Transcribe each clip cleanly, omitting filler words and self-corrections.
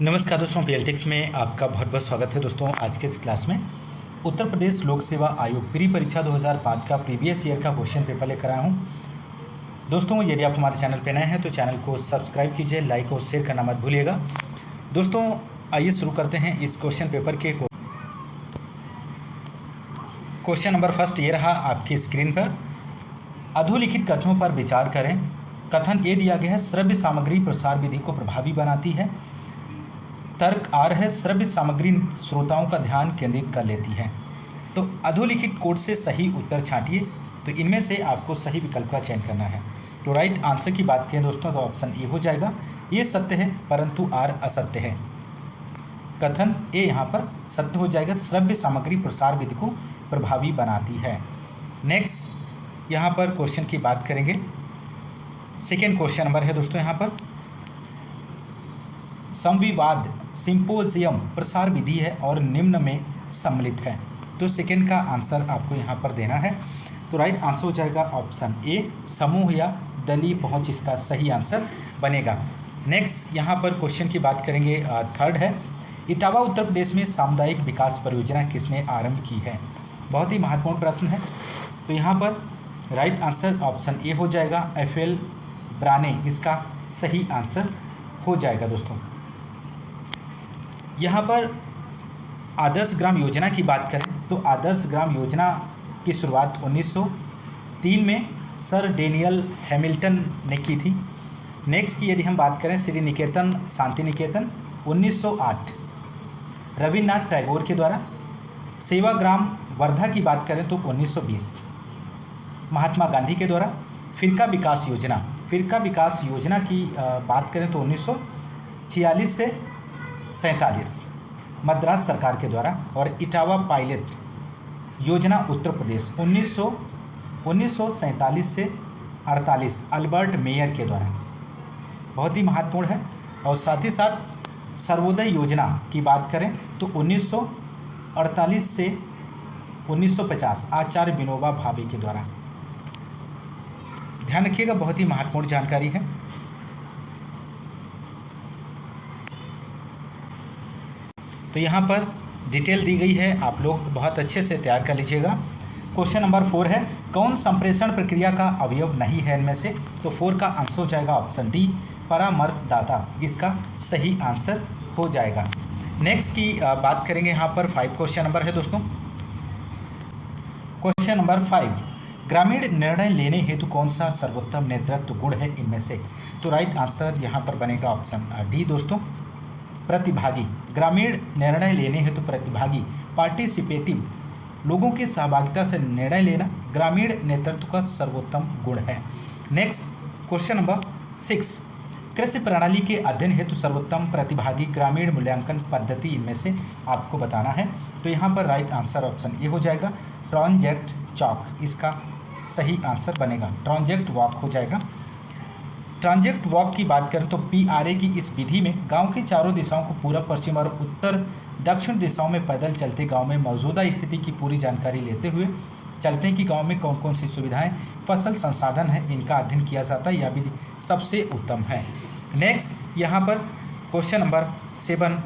नमस्कार दोस्तों, पीएलटिक्स में आपका बहुत बहुत स्वागत है। दोस्तों आज के इस क्लास में उत्तर प्रदेश लोक सेवा आयोग प्री परीक्षा 2005 का प्रीवियस ईयर का क्वेश्चन पेपर लेकर आया हूँ। दोस्तों यदि आप हमारे चैनल पर नए हैं तो चैनल को सब्सक्राइब कीजिए, लाइक और शेयर करना मत भूलिएगा। दोस्तों आइए शुरू करते हैं इस क्वेश्चन पेपर के। क्वेश्चन नंबर फर्स्ट ये रहा आपकी स्क्रीन पर। अधोलिखित कथनों पर विचार करें। कथन ए दिया गया है, श्रव्य सामग्री प्रसार विधि को प्रभावी बनाती है। तर्क आर है, श्रव्य सामग्री श्रोताओं का ध्यान केंद्रित कर लेती है। तो अधोलिखित कोड से सही उत्तर छांटिए। तो इनमें से आपको सही विकल्प का चयन करना है। तो राइट आंसर की बात करें दोस्तों तो ऑप्शन ए हो जाएगा। ये सत्य है परंतु आर असत्य है। कथन ए यहाँ पर सत्य हो जाएगा, श्रव्य सामग्री प्रसार विधि को प्रभावी बनाती है। नेक्स्ट यहाँ पर क्वेश्चन की बात करेंगे। सेकेंड क्वेश्चन नंबर है दोस्तों यहाँ पर, संविवाद सिंपोजियम प्रसार विधि है और निम्न में सम्मिलित है। तो सेकेंड का आंसर आपको यहाँ पर देना है। तो राइट आंसर हो जाएगा ऑप्शन ए, समूह या दलीय पहुँच इसका सही आंसर बनेगा। नेक्स्ट यहाँ पर क्वेश्चन की बात करेंगे। थर्ड है, इटावा उत्तर प्रदेश में सामुदायिक विकास परियोजना किसने आरंभ की है। बहुत ही महत्वपूर्ण प्रश्न है। तो यहाँ पर राइट आंसर ऑप्शन ए हो जाएगा, एफ.एल. ब्राने इसका सही आंसर हो जाएगा। दोस्तों यहाँ पर आदर्श ग्राम योजना की बात करें तो आदर्श ग्राम योजना की शुरुआत 1903 में सर डेनियल हैमिल्टन ने की थी। नेक्स्ट की यदि हम बात करें, श्री निकेतन शांति निकेतन 1908 रविन्द्रनाथ टैगोर के द्वारा। सेवाग्राम वर्धा की बात करें तो 1920 महात्मा गांधी के द्वारा। फिरका विकास योजना की बात करें तो 1946 से 47 मद्रास सरकार के द्वारा। और इटावा पायलट योजना उत्तर प्रदेश 1947 से 48 अल्बर्ट मेयर के द्वारा। बहुत ही महत्वपूर्ण है। और साथ ही साथ सर्वोदय योजना की बात करें तो 1948 से 1950 आचार्य विनोबा भावे के द्वारा। ध्यान रखिएगा, बहुत ही महत्वपूर्ण जानकारी है। तो यहाँ पर डिटेल दी गई है, आप लोग बहुत अच्छे से तैयार कर लीजिएगा। क्वेश्चन नंबर 4 है, कौन संप्रेषण प्रक्रिया का अवयव नहीं है इनमें से। तो 4 का आंसर हो जाएगा ऑप्शन डी, परामर्शदाता इसका सही आंसर हो जाएगा। नेक्स्ट की बात करेंगे। यहाँ पर 5 क्वेश्चन नंबर है दोस्तों। क्वेश्चन नंबर 5, ग्रामीण निर्णय लेने हेतु कौन सा सर्वोत्तम नेतृत्व गुण है इनमें से। तो राइट आंसर यहाँ पर बनेगा ऑप्शन डी दोस्तों, प्रतिभागी। ग्रामीण निर्णय लेने हेतु प्रतिभागी पार्टिसिपेटिव लोगों की सहभागिता से निर्णय लेना ग्रामीण नेतृत्व का सर्वोत्तम गुण है। नेक्स्ट क्वेश्चन नंबर 6, कृषि प्रणाली के अध्ययन हेतु सर्वोत्तम प्रतिभागी ग्रामीण मूल्यांकन पद्धति इनमें से आपको बताना है। तो यहाँ पर राइट आंसर ऑप्शन ए हो जाएगा, ट्रांजेक्ट चॉक इसका सही आंसर बनेगा। ट्रांजेक्ट वॉक हो जाएगा। ट्रांजेक्ट वॉक की बात करें तो PRA की इस विधि में गांव की चारों दिशाओं को पूर्व पश्चिम और उत्तर दक्षिण दिशाओं में पैदल चलते गांव में मौजूदा स्थिति की पूरी जानकारी लेते हुए चलते हैं कि गांव में कौन कौन सी सुविधाएं, फसल संसाधन है, इनका अध्ययन किया जाता है। यह विधि सबसे उत्तम है। नेक्स्ट यहाँ पर क्वेश्चन नंबर 7,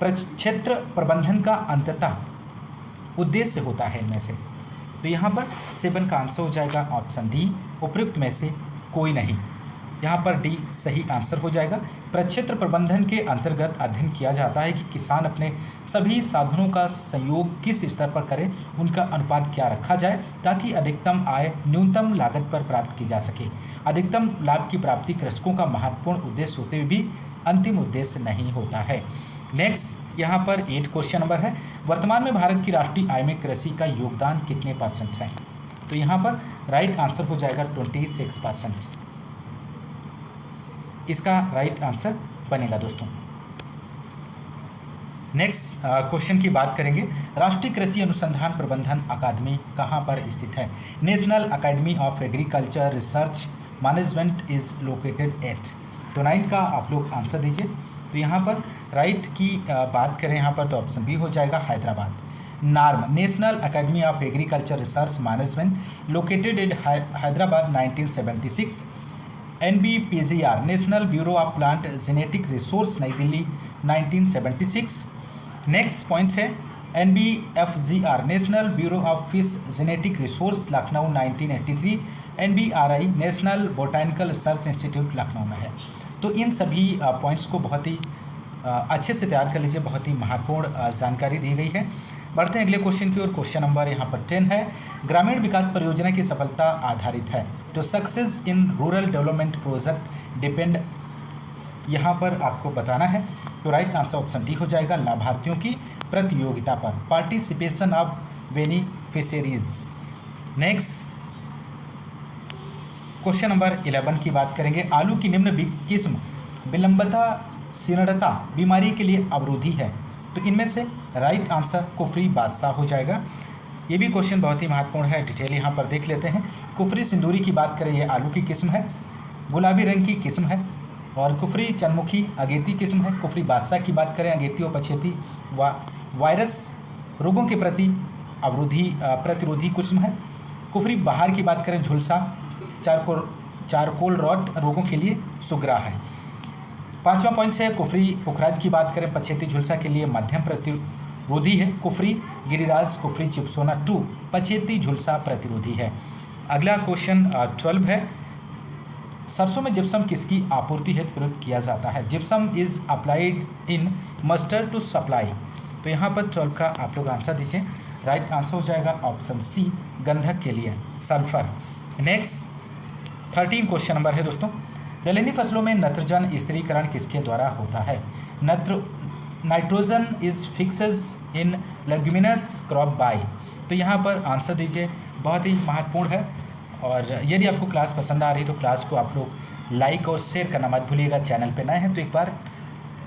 क्षेत्र प्रबंधन का अंततः उद्देश्य होता है इनमें से। तो यहाँ पर 7 का आंसर हो जाएगा ऑप्शन डी, उपयुक्त में से कोई नहीं। यहाँ पर डी सही आंसर हो जाएगा। प्रक्षेत्र प्रबंधन के अंतर्गत अध्ययन किया जाता है कि किसान अपने सभी साधनों का संयोग किस स्तर पर करें, उनका अनुपात क्या रखा जाए ताकि अधिकतम आय न्यूनतम लागत पर प्राप्त की जा सके। अधिकतम लाभ की प्राप्ति कृषकों का महत्वपूर्ण उद्देश्य होते हुए भी अंतिम उद्देश्य नहीं होता है। नेक्स्ट यहाँ पर 8 क्वेश्चन नंबर है, वर्तमान में भारत की राष्ट्रीय आय में कृषि का योगदान कितने % है। तो यहाँ पर राइट आंसर हो जाएगा 26%। इसका राइट आंसर बनेगा दोस्तों। नेक्स्ट क्वेश्चन की बात करेंगे, राष्ट्रीय कृषि अनुसंधान प्रबंधन अकादमी कहाँ पर स्थित है। National academy of agriculture research management is located at. तो 9 का आप लोग आंसर दीजिए। तो यहाँ पर राइट की बात करें यहाँ पर तो ऑप्शन बी हो जाएगा, Hyderabad. NAARM national academy of agriculture research management located in Hyderabad 1976 NBPGR national bureau of plant genetic resource नई दिल्ली 1976। नेक्स्ट पॉइंट है NBFGR national bureau of fish genetic resource Lucknow 1983। NBRI national botanical research institute Lucknow में है। तो इन सभी points को बहुत ही अच्छे से तैयार कर लीजिए, बहुत ही महत्वपूर्ण जानकारी दी गई है। बढ़ते हैं अगले क्वेश्चन की ओर। क्वेश्चन नंबर यहाँ पर 10 है, ग्रामीण विकास परियोजना की सफलता आधारित है। तो success in rural development project depend यहाँ पर आपको बताना है। तो राइट आंसर ऑप्शन डी हो जाएगा, लाभार्थियों की प्रतियोगिता पर, participation of beneficiaries. Next question number 11 की बात करेंगे, आलू की निम्न किस्म विलंबता शीर्णता बीमारी के लिए अवरोधी है। तो इनमें से राइट आंसर कुफरी बादशाह हो जाएगा। ये भी क्वेश्चन बहुत ही महत्वपूर्ण है, डिटेल यहाँ पर देख लेते हैं। कुफरी सिंदूरी की बात करें, ये आलू की किस्म है, गुलाबी रंग की किस्म है। और कुफरी चंद्रमुखी अगेती किस्म है। कुफरी बादशाह की बात करें, अगेती और पछेती वायरस रोगों के प्रति प्रतिरोधी किस्म है। कुफरी बहार की बात करें, झुलसा चारकोल रॉट रोगों के लिए सुग्रा है। 5वां पॉइंट है कुफरी पुखराज की बात करें, पछेती झुलसा के लिए मध्यम प्रतिरोधी है। कुफरी गिरिराज कुफरी चिपसोना 2 पछेती झुलसा प्रतिरोधी है। अगला क्वेश्चन 12 है, सरसों में जिप्सम किसकी आपूर्ति हेतु प्रयोग किया जाता है। Gypsum is applied in mustard to supply. तो यहाँ पर 12 का आप लोग आंसर दीजिए। राइट आंसर हो जाएगा ऑप्शन सी, गंधक के लिए सल्फर। नेक्स्ट 13 क्वेश्चन नंबर है दोस्तों, दलहनी फसलों में नत्रजन स्थिरीकरण किसके द्वारा होता है। Nitrogen is fixes in leguminous crop by. तो यहाँ पर आंसर दीजिए, बहुत ही महत्वपूर्ण है। और यदि आपको क्लास पसंद आ रही है तो क्लास को आप लोग लाइक और शेयर करना मत भूलिएगा। चैनल पे नए हैं तो एक बार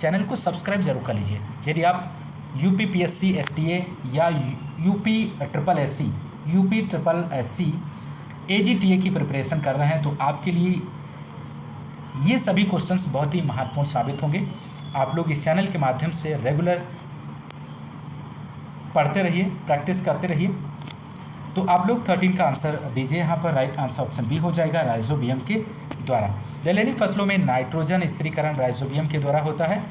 चैनल को सब्सक्राइब जरूर कर लीजिए। यदि आप UPPSC STA या UP SSC AGTA की प्रिपरेशन कर रहे हैं तो आपके लिए ये सभी क्वेश्चंस बहुत ही महत्वपूर्ण साबित होंगे। आप लोग इस चैनल के माध्यम से रेगुलर पढ़ते रहिए, प्रैक्टिस करते रहिए। तो आप लोग 13 का आंसर दीजिए। यहाँ पर राइट आंसर ऑप्शन बी हो जाएगा, राइजोबियम के द्वारा। दलहनी फसलों में नाइट्रोजन स्थिरीकरण राइजोबियम के द्वारा होता है।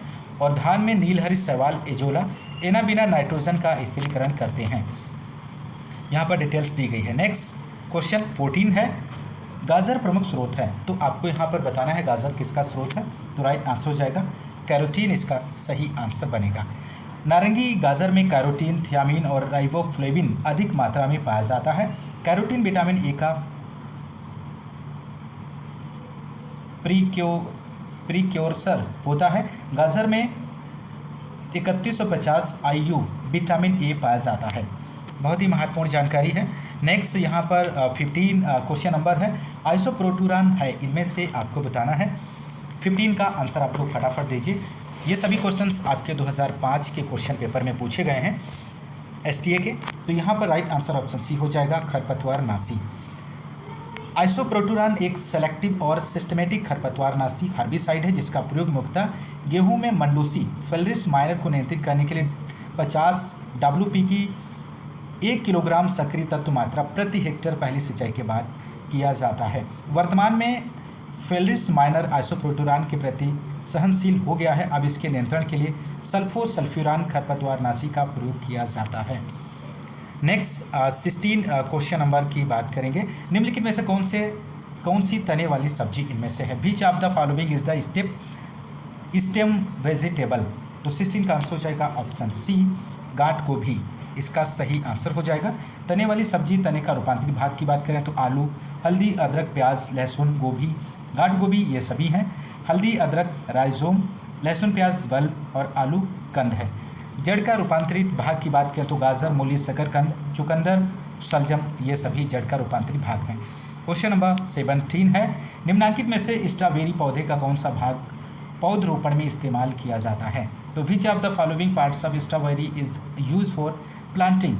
और धान में नीलहरी शैवाल एजोला एना बिना नाइट्रोजन का स्थिरीकरण करते हैं। यहाँ पर डिटेल्स दी गई है। नेक्स्ट क्वेश्चन 14 है, गाजर प्रमुख स्रोत है। तो आपको यहाँ पर बताना है गाजर किसका स्रोत है। तो राइट आंसर हो जाएगा कैरोटीन, इसका सही आंसर बनेगा। नारंगी गाजर में कैरोटीन, थियामिन और राइबोफ्लेविन अधिक मात्रा में पाया जाता है। कैरोटीन विटामिन ए का प्रीक्योरसर होता है। गाजर में 3150 IU विटामिन ए पाया जाता है। बहुत ही महत्वपूर्ण जानकारी है। नेक्स्ट यहाँ पर 15 क्वेश्चन नंबर है, आइसोप्रोटूरान है, इनमें से आपको बताना है। 15 का आंसर आप लोग फटाफट दीजिए। ये सभी क्वेश्चंस आपके 2005 के क्वेश्चन पेपर में पूछे गए हैं STA के। तो यहाँ पर राइट आंसर ऑप्शन सी हो जाएगा, खरपतवार नाशी। आइसोप्रोटूरान एक सेलेक्टिव और सिस्टमेटिक खरपतवार नाशी हर्बिसाइड है जिसका प्रयोग मुख्यतः गेहूं में मंडूसी फेल्रिस माइनर को नियंत्रित करने के लिए 50 WP की 1 किलोग्राम सक्रिय तत्व मात्रा प्रति हेक्टेयर पहली सिंचाई के बाद किया जाता है। वर्तमान में फेल्रिस माइनर आइसोप्रोटूरान के प्रति सहनशील हो गया है। अब इसके नियंत्रण के लिए सल्फोसल्फ्यूरान खरपतवार नाशी का प्रयोग किया जाता है। नेक्स्ट 16 क्वेश्चन नंबर की बात करेंगे, निम्नलिखित में से कौन सी तने वाली सब्जी इनमें से है। Which of the following is the stem vegetable. तो 16 का आंसर हो जाएगा ऑप्शन सी, गांठ गोभी, इसका सही आंसर हो जाएगा। तने वाली सब्जी, तने का रूपांतरित भाग की बात करें तो आलू, हल्दी, अदरक, प्याज, लहसुन, गोभी, गांठ गोभी ये सभी हैं। हल्दी, अदरक, राइजोम, लहसुन, प्याज, बल्ब और आलू कंद है। जड़ का रूपांतरित भाग की बात करें तो गाजर, मूली, शकरकंद, चुकंदर, शलजम ये सभी जड़ का रूपांतरित भाग हैं। क्वेश्चन नंबर 17 है, निम्नलिखित में से स्ट्रॉबेरी पौधे का कौन सा भाग पौधरोपण में इस्तेमाल किया जाता है। तो विच of the following parts of strawberry is use for planting.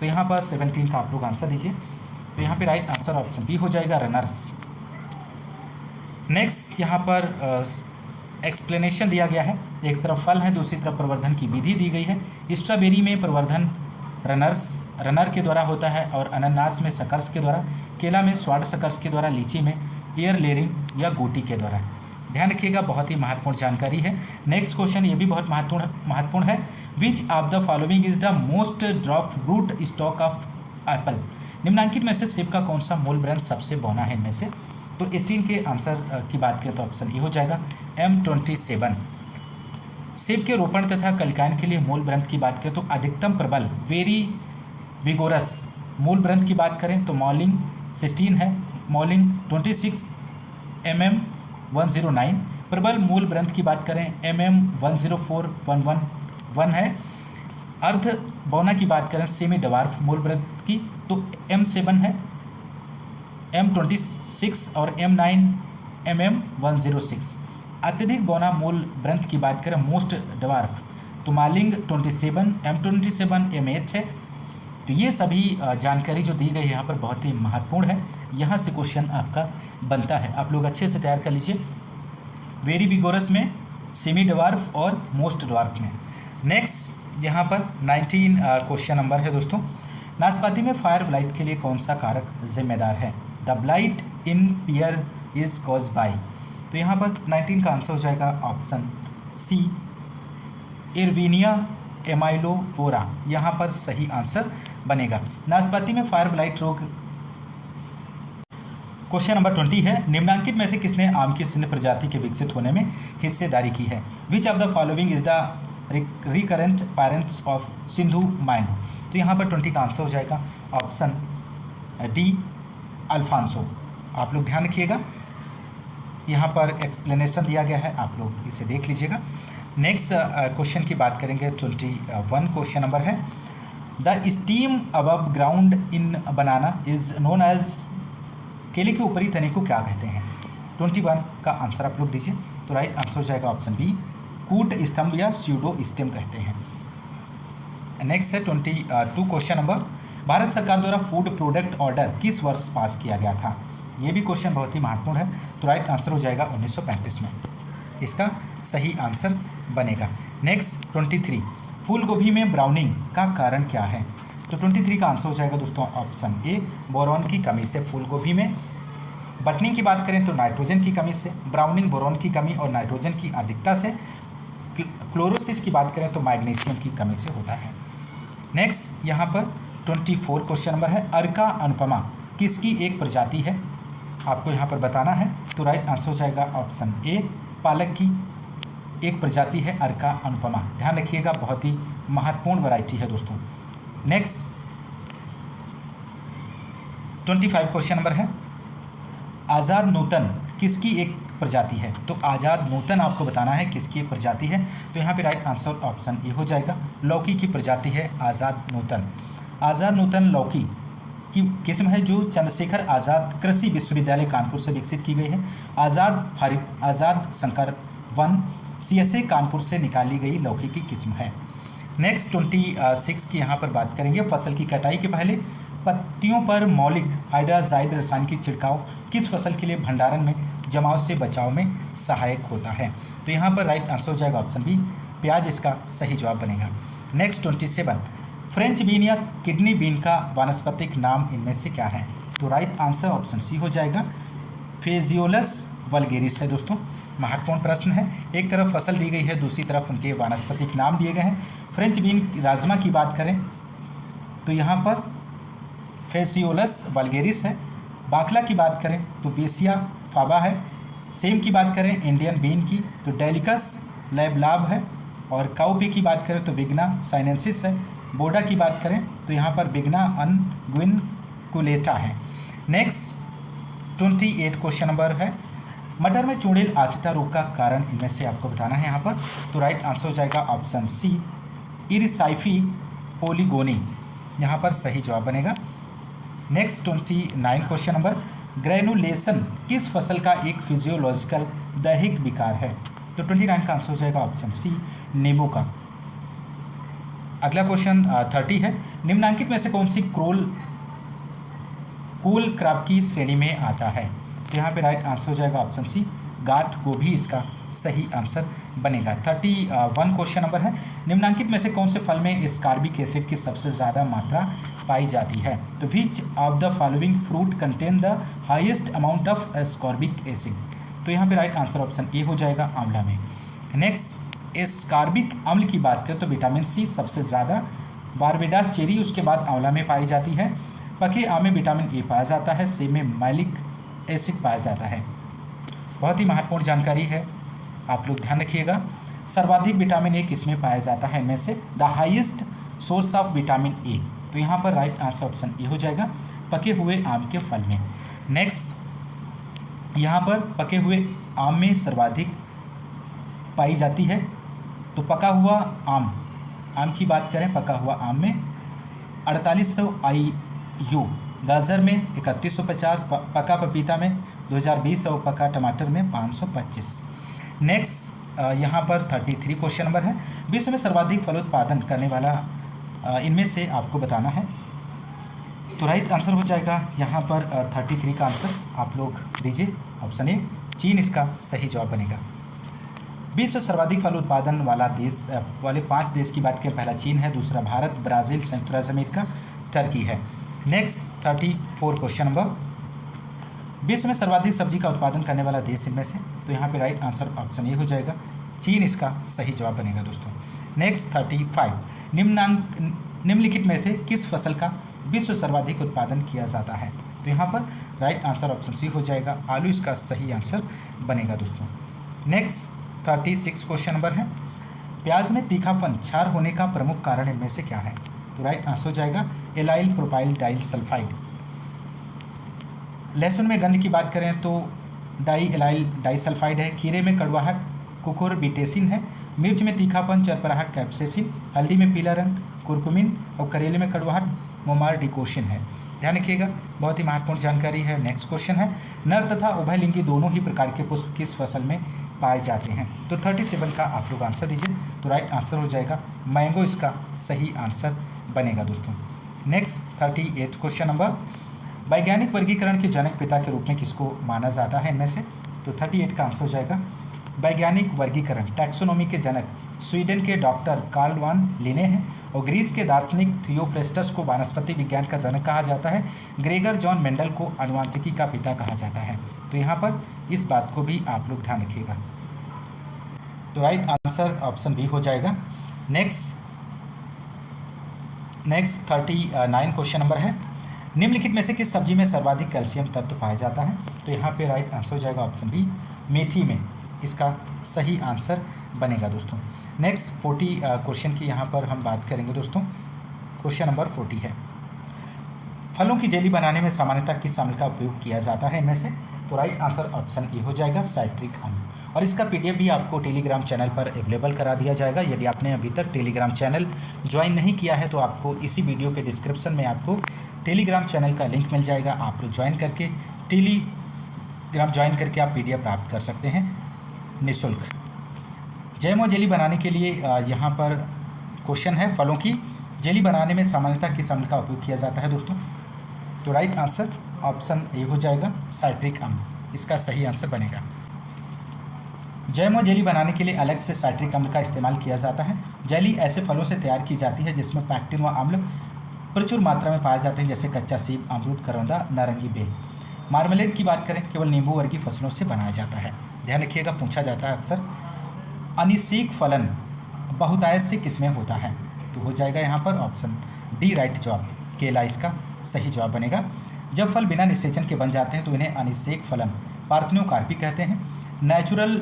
तो यहाँ पर 17 का आप लोग आंसर दीजिए। तो यहाँ पे राइट आंसर ऑप्शन बी हो जाएगा, रनर्स। नेक्स्ट यहाँ पर एक्सप्लेनेशन दिया गया है, एक तरफ फल है दूसरी तरफ प्रवर्धन की विधि दी गई है। स्ट्रॉबेरी में प्रवर्धन रनर के द्वारा होता है और अनानास में सकर्स के द्वारा, केला में स्वाड सकर्स के द्वारा, लीची में एयर लेयरिंग या गोटी के द्वारा। ध्यान रखिएगा, बहुत ही महत्वपूर्ण जानकारी है। नेक्स्ट क्वेश्चन ये भी बहुत महत्वपूर्ण है। Which of the following is the most dwarf root stock of apple. निम्नांकित में से सेब का कौन सा मूल ब्रांड सबसे बौना है इनमें से? तो 18 के आंसर की बात करें तो ऑप्शन ए हो जाएगा M27। सेब के रोपण तथा कलिकायन के लिए मूल ब्रंथ की बात करें तो अधिकतम प्रबल वेरी विगोरस। मूल ब्रंथ की बात करें तो मॉलिंग 16 है, मॉलिंग 26 mm 109। प्रबल मूल ब्रंथ की बात करें mm 104 है। अर्ध बौना की बात करें सेमी डवार्फ मूल ब्रंथ की तो M7 है, M26 और M9 mm 106। अत्यधिक बौना मूल ब्रंथ की बात करें मोस्ट डवार्फ तो मालिंग 27 M27 M8 है। तो ये सभी जानकारी जो दी गई है यहाँ पर बहुत ही महत्वपूर्ण है। यहाँ से क्वेश्चन आपका बनता है, आप लोग अच्छे से तैयार कर लीजिए। वेरी विगोरस में, सेमी डवार्फ और मोस्ट डवार्फ में। नेक्स्ट यहाँ पर 19 क्वेश्चन नंबर है दोस्तों। नाशपाती में फायर ब्लाइट के लिए कौन सा कारक जिम्मेदार है? The blight in pear is cause by. तो यहाँ पर 19 का आंसर हो जाएगा ऑप्शन सी इरविनिया एमाइलोफोरा, यहाँ पर सही आंसर बनेगा। नाशपाती में फायर ब्लाइट रोग। क्वेश्चन नंबर 20 है। निम्नांकित में से किसने आम की सिंध प्रजाति के विकसित होने में हिस्सेदारी की है? Which of the following is the recurrent parents of Sindhu mango. तो यहाँ पर 20 का आंसर हो जाएगा ऑप्शन डी अल्फांसो। आप लोग ध्यान रखिएगा, यहाँ पर एक्सप्लेनेशन दिया गया है, आप लोग इसे देख लीजिएगा। नेक्स्ट क्वेश्चन की बात करेंगे 21 क्वेश्चन नंबर है। The stem above ground in banana is known as. केले के ऊपरी तने को क्या कहते हैं? 21 का आंसर आप लोग दीजिए। तो राइट आंसर हो जाएगा ऑप्शन बी कूट स्तंभ या स्यूडो स्टेम कहते हैं। नेक्स्ट है 22 क्वेश्चन नंबर। भारत सरकार द्वारा फूड प्रोडक्ट ऑर्डर किस वर्ष पास किया गया था? ये भी क्वेश्चन बहुत ही महत्वपूर्ण है। तो राइट आंसर हो जाएगा 1935 में, इसका सही आंसर बनेगा। नेक्स्ट 23 फूल गोभी में ब्राउनिंग का कारण क्या है? तो 23 का आंसर हो जाएगा दोस्तों ऑप्शन ए बोरॉन की कमी से फूल गोभी में। बटनिंग की बात करें तो नाइट्रोजन की कमी से, ब्राउनिंग बोरॉन की कमी और नाइट्रोजन की अधिकता से। क्लोरोसिस की बात करें तो मैग्नीशियम की कमी से होता है। नेक्स्ट यहाँ पर 24 क्वेश्चन नंबर है। अर्का अनुपमा किसकी एक प्रजाति है? आपको यहाँ पर बताना है। तो राइट आंसर हो जाएगा ऑप्शन ए पालक की एक प्रजाति है अर्का अनुपमा। ध्यान रखिएगा, बहुत ही महत्वपूर्ण वैरायटी है दोस्तों। नेक्स्ट 25 क्वेश्चन नंबर है। आज़ाद नूतन किसकी एक प्रजाति है? तो आज़ाद नूतन आपको बताना है किसकी एक प्रजाति है। तो यहाँ पे राइट आंसर ऑप्शन ए हो जाएगा लौकी की प्रजाति है आज़ाद नूतन। आज़ाद नूतन लौकी की किस्म है जो चंद्रशेखर आज़ाद कृषि विश्वविद्यालय कानपुर से विकसित की गई है। आज़ाद हरित, आज़ाद शंकर वन CSA कानपुर से निकाली गई लौकी की किस्म है। नेक्स्ट 26 की यहाँ पर बात करेंगे। फसल की कटाई के पहले पत्तियों पर मौलिक हाइड्राजाइड रसायन की छिड़काव किस फसल के लिए भंडारण में जमाव से बचाव में सहायक होता है? तो यहाँ पर राइट आंसर हो जाएगा ऑप्शन बी प्याज, इसका सही जवाब बनेगा। नेक्स्ट 27 फ्रेंच बीन या किडनी बीन का वानस्पतिक नाम इनमें से क्या है? तो राइट आंसर ऑप्शन सी हो जाएगा फेजियोलस वल्गेरिस है दोस्तों। महत्वपूर्ण प्रश्न है, एक तरफ फसल दी गई है, दूसरी तरफ उनके वानस्पतिक नाम दिए गए हैं। फ्रेंच बीन राजमा की बात करें तो यहाँ पर फेजियोलस वल्गेरिस है। बाकला की बात करें तो वेसिया फाबा है। सेम की बात करें इंडियन बीन की तो डेलिकस लैबलाब है। और काउपी की बात करें तो बिग्ना साइनेंसिस है। बोडा की बात करें तो यहाँ पर बिग्ना अनगुइनकुलेटा है। नेक्स्ट 28 क्वेश्चन नंबर है। मटर में चूड़ेल आसिता रोग का कारण इनमें से आपको बताना है यहाँ पर। तो राइट आंसर हो जाएगा ऑप्शन सी इरिसाइफी पोलीगोनी, यहाँ पर सही जवाब बनेगा। Next 29 question number. ग्रेनुलेशन किस फसल का एक फिजियोलॉजिकल दैहिक विकार है? तो 29 का आंसर हो जाएगा ऑप्शन सी नींबू का। अगला क्वेश्चन 30 है। निम्नांकित में से कौन सी कूल क्रॉप की श्रेणी में आता है? तो यहाँ पे राइट आंसर हो जाएगा ऑप्शन सी गाठ गोभी, इसका सही आंसर बनेगा। 31 क्वेश्चन नंबर है, निम्नलिखित में से कौन से फल में स्कॉर्बिक एसिड की सबसे ज़्यादा मात्रा पाई जाती है? तो विच of the following fruit contain the highest amount of ascorbic acid? तो यहाँ पे राइट आंसर ऑप्शन ए हो जाएगा, आंवला में। नेक्स्ट, स्कॉर्बिक अम्ल की बात करें तो विटामिन सी सबसे ज़्यादा बारबेडास चेरी, उसके बाद आंवला में पाई जाती है। पके आम में विटामिन ए पाया जाता है, सेब में मैलिक एसिड पाया जाता है। बहुत ही महत्वपूर्ण जानकारी है, आप लोग ध्यान रखिएगा। सर्वाधिक विटामिन ए किसमें पाया जाता है? इनमें से the highest source of vitamin A, तो यहाँ पर राइट आंसर ऑप्शन ए हो जाएगा, पके हुए आम के फल में। नेक्स्ट, यहाँ पर पके हुए आम में सर्वाधिक पाई जाती है, तो पका हुआ आम की बात करें, पका हुआ आम में 4800 IU, गाजर में 3150, पका पपीता में 2020 और पका टमाटर में 525। नेक्स्ट, यहाँ पर 33 क्वेश्चन नंबर है, विश्व में सर्वाधिक फलोत्पादन करने वाला इनमें से आपको बताना है। तो राइट आंसर हो जाएगा यहाँ पर 33 का आंसर आप लोग दीजिए, ऑप्शन ए चीन इसका सही जवाब बनेगा। विश्व सर्वाधिक फल उत्पादन वाला देश वाले 5 देश की बात करें, पहला चीन है, दूसरा भारत, ब्राज़ील, संयुक्त राज्य अमेरिका, टर्की है। नेक्स्ट 34 क्वेश्चन नंबर, विश्व में सर्वाधिक सब्जी का उत्पादन करने वाला देश इनमें से, तो यहाँ पे राइट आंसर ऑप्शन ए हो जाएगा, चीन इसका सही जवाब बनेगा दोस्तों। नेक्स्ट 35, निम्नलिखित में से किस फसल का विश्व सर्वाधिक उत्पादन किया जाता है? तो यहाँ पर राइट आंसर ऑप्शन सी हो जाएगा, आलू इसका सही आंसर बनेगा दोस्तों। नेक्स्ट 36 क्वेश्चन नंबर है, प्याज में तीखापन क्षार होने का प्रमुख कारण इनमें से क्या है? तो राइट आंसर हो जाएगा एलाइल प्रोपाइल डाइल सल्फाइड। लहसुन में गंध की बात करें तो डाई एलाइल डाइसल्फाइड है, खीरे में कड़वाहट कुकुरबिटेसिन है, मिर्च में तीखापन चरपराहट कैप्सेसिन, हल्दी में पीला रंग कुरकुमिन और करेले में कड़वाहट मोमारडिकोशिन है। ध्यान रखिएगा, बहुत ही महत्वपूर्ण जानकारी है। नेक्स्ट क्वेश्चन है, नर तथा उभयलिंगी दोनों ही प्रकार के पुष्प किस फसल में पाए जाते हैं? तो 37 का आप लोग आंसर दीजिए, तो राइट आंसर हो जाएगा मैंगो इसका सही आंसर बनेगा दोस्तों। नेक्स्ट 38 क्वेश्चन नंबर, वैज्ञानिक वर्गीकरण के जनक पिता के रूप में किसको माना जाता है इनमें से? तो 38 का आंसर हो जाएगा वैज्ञानिक वर्गीकरण टैक्सोनॉमी के जनक स्वीडन के डॉक्टर कार्ल वान लिने हैं, और ग्रीस के दार्शनिक थियोफ्रेस्टस को वनस्पति विज्ञान का जनक कहा जाता है, ग्रेगर जॉन मेंडल को आनुवांशिकी का पिता कहा जाता है। तो यहाँ पर इस बात को भी आप लोग ध्यान रखिएगा, तो राइट आंसर ऑप्शन बी हो जाएगा। नेक्स्ट 39 क्वेश्चन नंबर है, निम्नलिखित में से किस सब्जी में सर्वाधिक कैल्शियम तत्व पाया जाता है? तो यहाँ पे राइट आंसर हो जाएगा ऑप्शन बी, मेथी में इसका सही आंसर बनेगा दोस्तों। नेक्स्ट 40 क्वेश्चन की यहाँ पर हम बात करेंगे दोस्तों। क्वेश्चन नंबर 40 है, फलों की जेली बनाने में सामान्यतः किस अम्ल का उपयोग किया जाता है इनमें से? तो राइट आंसर ऑप्शन ए हो जाएगा साइट्रिक अम्ल, और इसका PDF भी आपको टेलीग्राम चैनल पर अवेलेबल करा दिया जाएगा। यदि आपने अभी तक टेलीग्राम चैनल ज्वाइन नहीं किया है तो आपको इसी वीडियो के डिस्क्रिप्शन में आपको टेलीग्राम चैनल का लिंक मिल जाएगा, आप लोग ज्वाइन करके टेलीग्राम ज्वाइन करके आप PDF प्राप्त कर सकते हैं निःशुल्क। जैम जेली बनाने के लिए यहाँ पर क्वेश्चन है, फलों की जेली बनाने में सामान्यतः किस अम्ल का उपयोग किया जाता है दोस्तों? तो राइट आंसर ऑप्शन ए हो जाएगा साइट्रिक अम्ल, इसका सही आंसर बनेगा। जैम जेली बनाने के लिए अलग से साइट्रिक अम्ल का इस्तेमाल किया जाता है। जेली ऐसे फलों से तैयार की जाती है जिसमें पैक्टिन व अम्ल प्रचुर मात्रा में पाए जाते हैं, जैसे कच्चा सेब, अमरूद, करौंदा, नारंगी, बेल। मार्मलेड की बात करें केवल नींबू वर्गीय फसलों से बनाया जाता है। ध्यान रखिएगा, पूछा जाता है अक्सर। अनिसीक फलन बहुतायत से किसमें होता है? तो हो जाएगा यहाँ पर ऑप्शन डी राइट जवाब, केला इसका सही जवाब बनेगा। जब फल बिना निषेचन के बन जाते हैं तो इन्हें अनिषेक फलन पार्थेनोकार्पी कहते हैं। नेचुरल